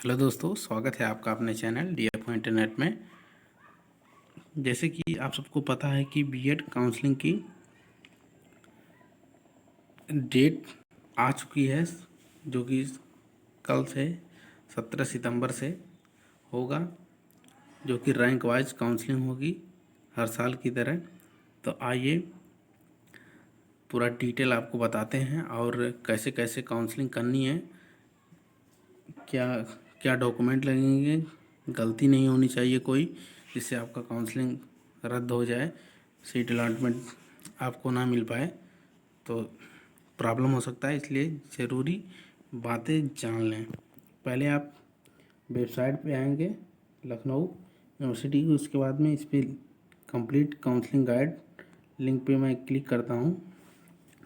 Hello दोस्तों, स्वागत है आपका अपने चैनल DFO इंटरनेट में। जैसे कि आप सबको पता है कि बीएड काउंसलिंग की डेट आ चुकी है, जो कि कल से 17 सितंबर से होगा, जो कि रैंक वाइज काउंसलिंग होगी हर साल की तरह। तो आइए पूरा डिटेल आपको बताते हैं और कैसे कैसे काउंसलिंग करनी है, क्या क्या डॉक्यूमेंट लगेंगे, गलती नहीं होनी चाहिए कोई, जिससे आपका काउंसलिंग रद्द हो जाए, सीट अलॉटमेंट आपको ना मिल पाए तो प्रॉब्लम हो सकता है। इसलिए ज़रूरी बातें जान लें। पहले आप वेबसाइट पे आएंगे लखनऊ यूनिवर्सिटी की, उसके बाद में इस पर कंप्लीट काउंसलिंग गाइड लिंक पे मैं क्लिक करता हूँ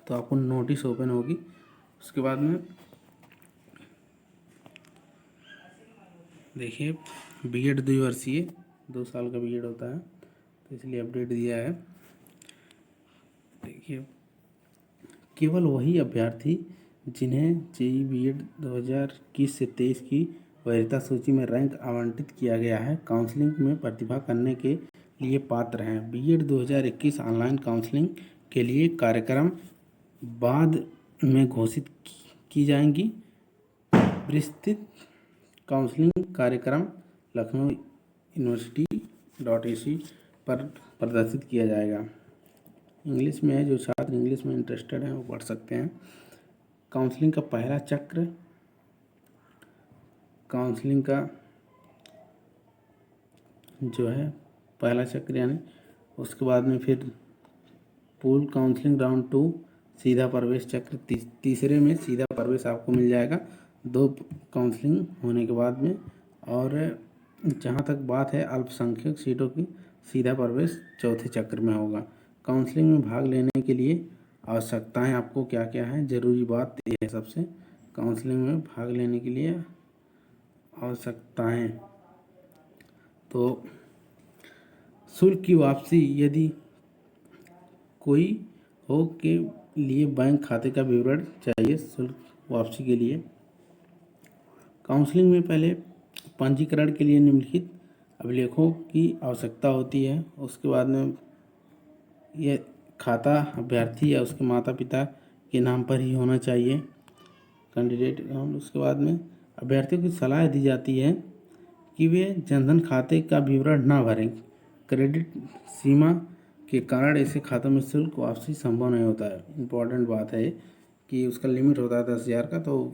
तो आपको नोटिस ओपन होगी। उसके बाद में देखिए बीएड द्विवर्षीय 2 साल का बीएड होता है, तो इसलिए अपडेट दिया है। देखिए केवल वही अभ्यर्थी जिन्हें जेईई बीएड 2021 से 23 की वरीयता सूची में रैंक आवंटित किया गया है, काउंसलिंग में प्रतिभा करने के लिए पात्र हैं। बीएड 2021 ऑनलाइन काउंसलिंग के लिए कार्यक्रम बाद में घोषित की जाएंगी। विस्तृत काउंसलिंग कार्यक्रम लखनऊ यूनिवर्सिटी.ac पर प्रदर्शित किया जाएगा। इंग्लिश में है, जो छात्र इंग्लिश में इंटरेस्टेड हैं वो पढ़ सकते हैं। काउंसलिंग का पहला चक्र, काउंसलिंग का जो है पहला चक्र यानी उसके बाद में फिर पूल काउंसलिंग राउंड 2 सीधा प्रवेश चक्र, तीसरे में सीधा प्रवेश आपको मिल जाएगा 2 काउंसलिंग होने के बाद में। और जहाँ तक बात है अल्पसंख्यक सीटों की, सीधा प्रवेश चौथे चक्र में होगा। काउंसलिंग में भाग लेने के लिए आवश्यकताएं आपको क्या क्या हैं, ज़रूरी बात यह है सबसे। काउंसलिंग में भाग लेने के लिए आवश्यकताएं, तो शुल्क की वापसी यदि कोई हो के लिए बैंक खाते का विवरण चाहिए शुल्क वापसी के लिए। काउंसलिंग में पहले पंजीकरण के लिए निम्नलिखित अभिलेखों की आवश्यकता होती है। उसके बाद में यह खाता अभ्यर्थी या उसके माता पिता के नाम पर ही होना चाहिए, कैंडिडेट अकाउंट। उसके बाद में अभ्यर्थियों की सलाह दी जाती है कि वे जनधन खाते का विवरण ना भरें। क्रेडिट सीमा के कारण ऐसे खातों में शुल्क वापसी संभव नहीं होता है। इम्पॉर्टेंट बात है कि उसका लिमिट होता है 10,000 का, तो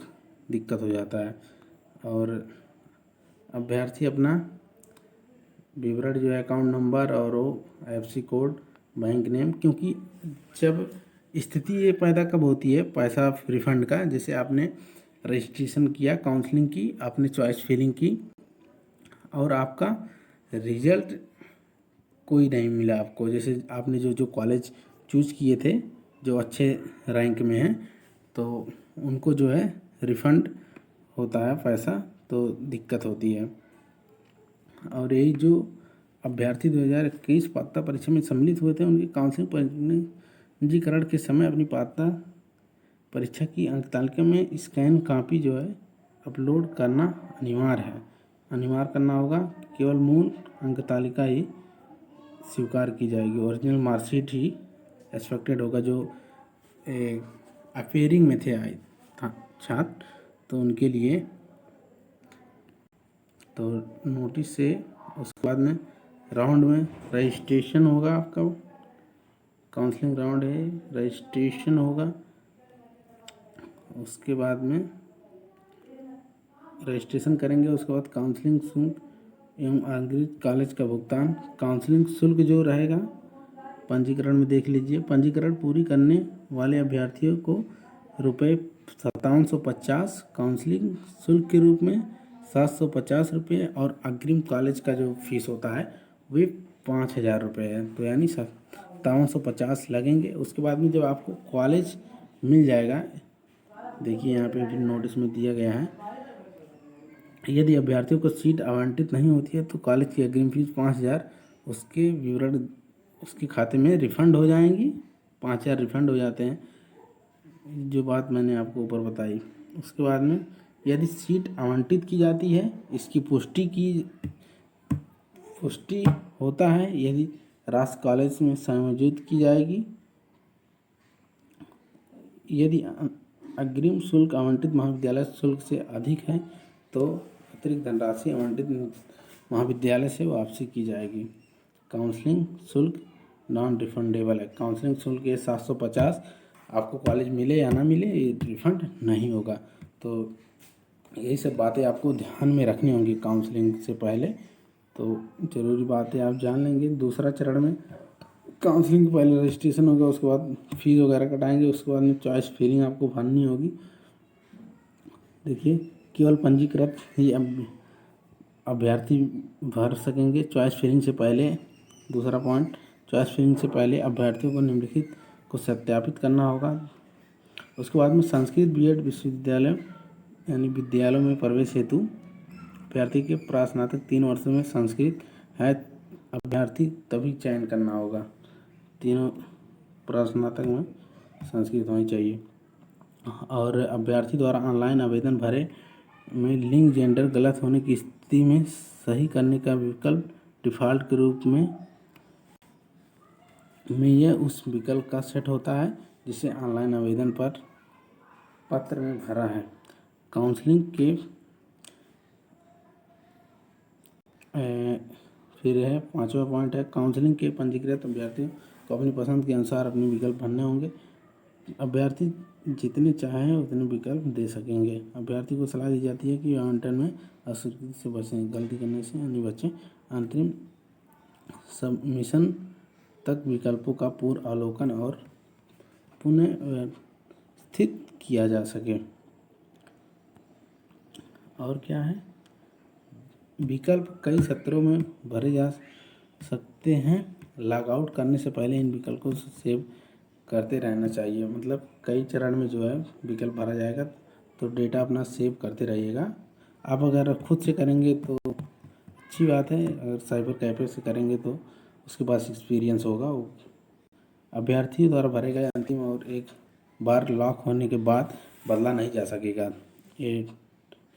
दिक्कत हो जाता है। और अभ्यर्थी अपना विवरण जो है अकाउंट नंबर और वो IFSC कोड, बैंक नेम, क्योंकि जब स्थिति ये पैदा कब होती है पैसा रिफंड का, जैसे आपने रजिस्ट्रेशन किया, काउंसलिंग की, आपने चॉइस फिलिंग की और आपका रिजल्ट कोई नहीं मिला आपको, जैसे आपने जो कॉलेज चूज किए थे जो अच्छे रैंक में हैं, तो उनको जो है रिफंड होता है पैसा, तो दिक्कत होती है। और यही जो अभ्यर्थी 2021 पात्रता परीक्षा में सम्मिलित हुए थे, उनकी काउंसलिंग पंजीकरण के समय अपनी पात्रता परीक्षा की अंक तालिका में स्कैन कापी जो है अपलोड करना अनिवार्य है। अनिवार्य करना होगा, केवल मूल अंक तालिका ही स्वीकार की जाएगी, ओरिजिनल मार्कशीट ही एक्सपेक्टेड होगा। जो अपेयरिंग में थे आए था छात्र, तो उनके लिए तो नोटिस से उसके बाद में राउंड में रजिस्ट्रेशन होगा। आपका काउंसलिंग राउंड है, रजिस्ट्रेशन होगा। उसके बाद में रजिस्ट्रेशन करेंगे, उसके बाद काउंसलिंग शुल्क एवं अंग्रेज कॉलेज का भुगतान। काउंसलिंग शुल्क जो रहेगा पंजीकरण में देख लीजिए, पंजीकरण पूरी करने वाले अभ्यर्थियों को रुपये 5750 काउंसलिंग शुल्क के रूप में, 750 रुपये, और अग्रिम कॉलेज का जो फीस होता है वे 5000 रुपये है, तो यानी 5750 लगेंगे। उसके बाद में जब आपको कॉलेज मिल जाएगा, देखिए यहाँ पे भी नोटिस में दिया गया है, यदि अभ्यर्थियों को सीट आवंटित नहीं होती है तो कॉलेज की अग्रिम फीस 5000 उसके विवरण उसके खाते में रिफ़ंड हो जाएंगी। 5000 रिफ़ंड हो जाते हैं, जो बात मैंने आपको ऊपर बताई। उसके बाद में यदि सीट आवंटित की जाती है, इसकी पुष्टि होता है यदि राष्ट्र कॉलेज में समायोजित की जाएगी। यदि अग्रिम शुल्क आवंटित महाविद्यालय शुल्क से अधिक है तो अतिरिक्त धनराशि आवंटित महाविद्यालय से वापसी की जाएगी। काउंसलिंग शुल्क नॉन रिफंडेबल है। काउंसलिंग शुल्क ये 750 आपको कॉलेज मिले या ना मिले ये रिफंड नहीं होगा। तो यही सब बातें आपको ध्यान में रखनी होंगी काउंसलिंग से पहले, तो ज़रूरी बातें आप जान लेंगे। दूसरा चरण में काउंसलिंग के पहले रजिस्ट्रेशन होगा, उसके बाद फीस वगैरह कटाएंगे, उसके बाद में चॉइस फिलिंग आपको भरनी होगी। देखिए केवल पंजीकृत ही अभ्यर्थी भर सकेंगे चॉइस फिलिंग से पहले। दूसरा पॉइंट, चॉइस फिलिंग से पहले अभ्यर्थियों को निम्नलिखित को सत्यापित करना होगा। उसके बाद में संस्कृत बीएड विश्वविद्यालय यानी विद्यालयों में प्रवेश हेतु अभ्यर्थी के प्रास्नातक 3 वर्षों में संस्कृत है अभ्यर्थी तभी चयन करना होगा। तीनों प्रास्नातक में संस्कृत होनी चाहिए। और अभ्यर्थी द्वारा ऑनलाइन आवेदन भरे में लिंग जेंडर गलत होने की स्थिति में सही करने का विकल्प डिफ़ॉल्ट के रूप में यह उस विकल्प का सेट होता है जिसे ऑनलाइन आवेदन पर पत्र में भरा है। काउंसलिंग के फिर है 5वां पॉइंट है, काउंसलिंग के पंजीकृत अभ्यर्थियों को अपनी पसंद के अनुसार अपने विकल्प भरने होंगे। अभ्यर्थी जितने चाहें उतने विकल्प दे सकेंगे। अभ्यर्थी को सलाह दी जाती है कि आवंटन में अस्वीकृति से बचें, गलती करने से नहीं बचें। अंतरिम सबमिशन तक विकल्पों का पूर्व अवलोकन और पुनः व्यवस्थित किया जा सके। और क्या है, विकल्प कई सत्रों में भरे जा सकते हैं। लॉग आउट करने से पहले इन विकल्पों को सेव करते रहना चाहिए। मतलब कई चरण में जो है विकल्प भरा जाएगा तो डेटा अपना सेव करते रहिएगा। आप अगर खुद से करेंगे तो अच्छी बात है, अगर साइबर कैफे से करेंगे तो उसके पास एक्सपीरियंस होगा। वो अभ्यर्थियों द्वारा भरे गए अंतिम और एक बार लॉक होने के बाद बदला नहीं जा सकेगा। ये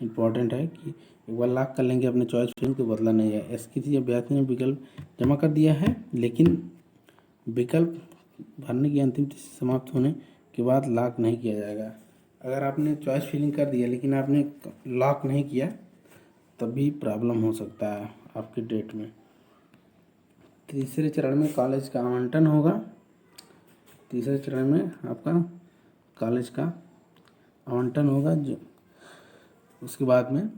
इम्पॉर्टेंट है कि एक बार लॉक कर लेंगे अपने चॉइस फिलिंग तो बदला नहीं है। किसी अभ्यर्थी ने विकल्प जमा कर दिया है लेकिन विकल्प भरने की अंतिम तिथि समाप्त होने के बाद लॉक नहीं किया जाएगा। अगर आपने चॉइस फिलिंग कर दिया लेकिन आपने लॉक नहीं किया तब भी प्रॉब्लम हो सकता है आपके डेट में। तीसरे चरण में कॉलेज का आवंटन होगा। तीसरे चरण में आपका कॉलेज का आवंटन होगा। जो उसके बाद में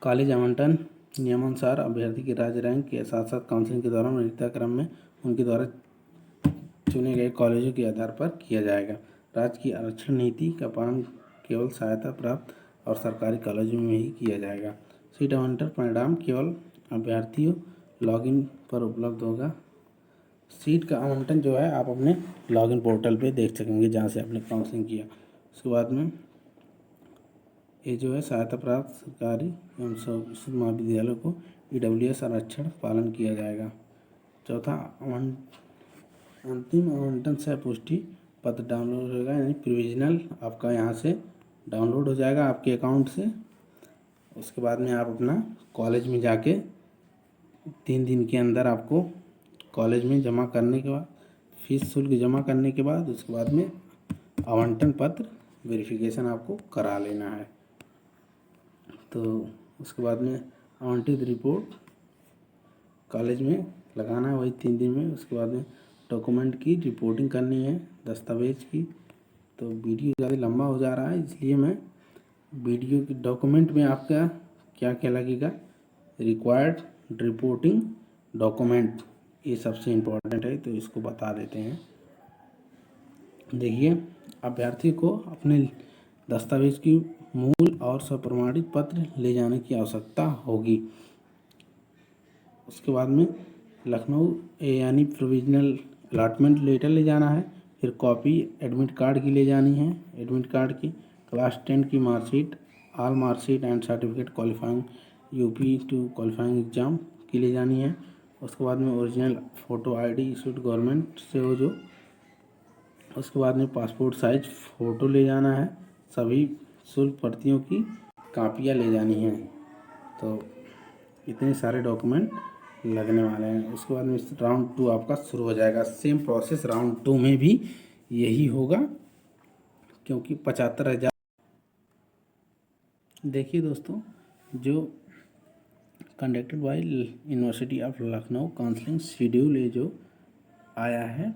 कॉलेज आवंटन नियमानुसार अभ्यर्थी के राज्य रैंक के साथ साथ काउंसलिंग के दौरान वरीयता क्रम में उनके द्वारा चुने गए कॉलेजों के आधार पर किया जाएगा। राज्य की आरक्षण नीति का पालन केवल सहायता प्राप्त और सरकारी कॉलेजों में ही किया जाएगा। सीट आवंटन परिणाम केवल अभ्यर्थियों लॉगिन पर उपलब्ध होगा। सीट का आवंटन जो है आप अपने लॉगिन पोर्टल पे देख सकेंगे जहाँ से आपने काउंसलिंग किया। उसके बाद में ये जो है सहायता प्राप्त सरकारी एवं स्वीकृत महाविद्यालयों को EWS आरक्षण पालन किया जाएगा। चौथा, अंतिम आवंटन सह पुष्टि पत्र डाउनलोड होगा, यानी प्रोविजनल आपका यहाँ से डाउनलोड हो जाएगा आपके अकाउंट से। उसके बाद में आप अपना कॉलेज में जाके 3 दिन के अंदर आपको कॉलेज में जमा करने के बाद फीस शुल्क जमा करने के बाद उसके बाद में आवंटन पत्र वेरिफिकेशन आपको करा लेना है। तो उसके बाद में आवंटित रिपोर्ट कॉलेज में लगाना है वही 3 दिन में। उसके बाद में डॉक्यूमेंट की रिपोर्टिंग करनी है, दस्तावेज की। तो वीडियो ज़्यादा लंबा हो जा रहा है इसलिए मैं वीडियो की डॉक्यूमेंट में आपका क्या क्या लगेगा, रिक्वायर्ड रिपोर्टिंग डॉक्यूमेंट, ये सबसे इम्पोर्टेंट है तो इसको बता देते हैं। देखिए, अभ्यर्थी को अपने दस्तावेज की मूल और स्वप्रमाणित पत्र ले जाने की आवश्यकता होगी। उसके बाद में लखनऊ यानी प्रोविजनल अलॉटमेंट लेटर ले जाना है। फिर कॉपी एडमिट कार्ड की ले जानी है, एडमिट कार्ड की, क्लास 10 की marksheet, all marksheet and certificate qualifying UP to qualifying exam की ले जानी है। उसके बाद में original photo ID issued government से हो जो। उसके बाद में पासपोर्ट साइज फ़ोटो ले जाना है, सभी शुल्क प्रतियों की कापियाँ ले जानी हैं। तो इतने सारे डॉक्यूमेंट लगने वाले हैं। उसके बाद में राउंड 2 आपका शुरू हो जाएगा। सेम प्रोसेस राउंड 2 में भी यही होगा, क्योंकि 75,000। देखिए दोस्तों, जो conducted by university of Lucknow counselling schedule ये जो आया है,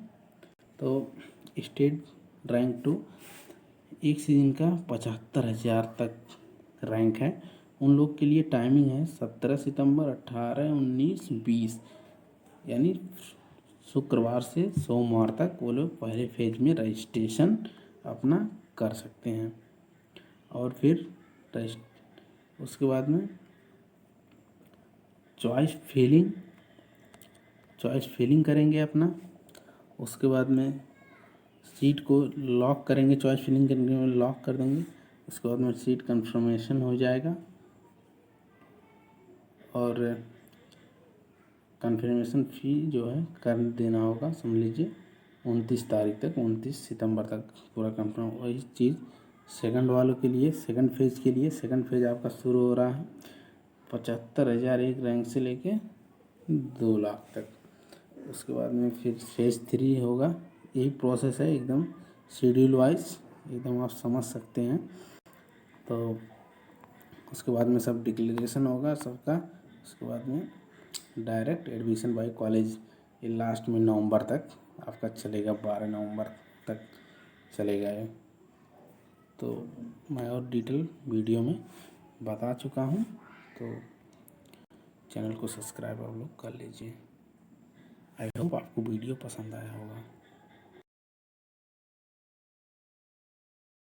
तो स्टेट रैंक 2 एक सीजन का 75,000 तक रैंक है। उन लोग के लिए टाइमिंग है 17 सितंबर, 18, 19, 20, यानी शुक्रवार से सोमवार तक वो लोग पहले फेज में रजिस्ट्रेशन अपना कर सकते हैं। और फिर उसके बाद में चॉइस फिलिंग करेंगे अपना। उसके बाद में सीट को लॉक करेंगे, चॉइस फिलिंग करने में लॉक कर देंगे। उसके बाद में सीट कंफर्मेशन हो जाएगा और कंफर्मेशन फ़ी जो है कर देना होगा, समझ लीजिए 29 तारीख तक, 29 सितंबर तक पूरा कंफर्म। वही चीज़ सेकंड वालों के लिए, सेकंड फेज़ के लिए, सेकंड फेज़ आपका शुरू हो रहा है 75,000 एक रैंक से लेके 2 लाख तक। उसके बाद में फिर फेज़ 3 होगा। यही प्रोसेस है एकदम शेड्यूल वाइज, एकदम आप समझ सकते हैं। तो उसके बाद में सब डिक्लेरेशन होगा सबका। उसके बाद में डायरेक्ट एडमिशन बाय कॉलेज, ये लास्ट में नवंबर तक आपका चलेगा, 12 नवंबर तक चलेगा ये। तो मैं और डिटेल वीडियो में बता चुका हूँ, तो चैनल को सब्सक्राइब आप लोग कर लीजिए। आई होप आपको वीडियो पसंद आया होगा।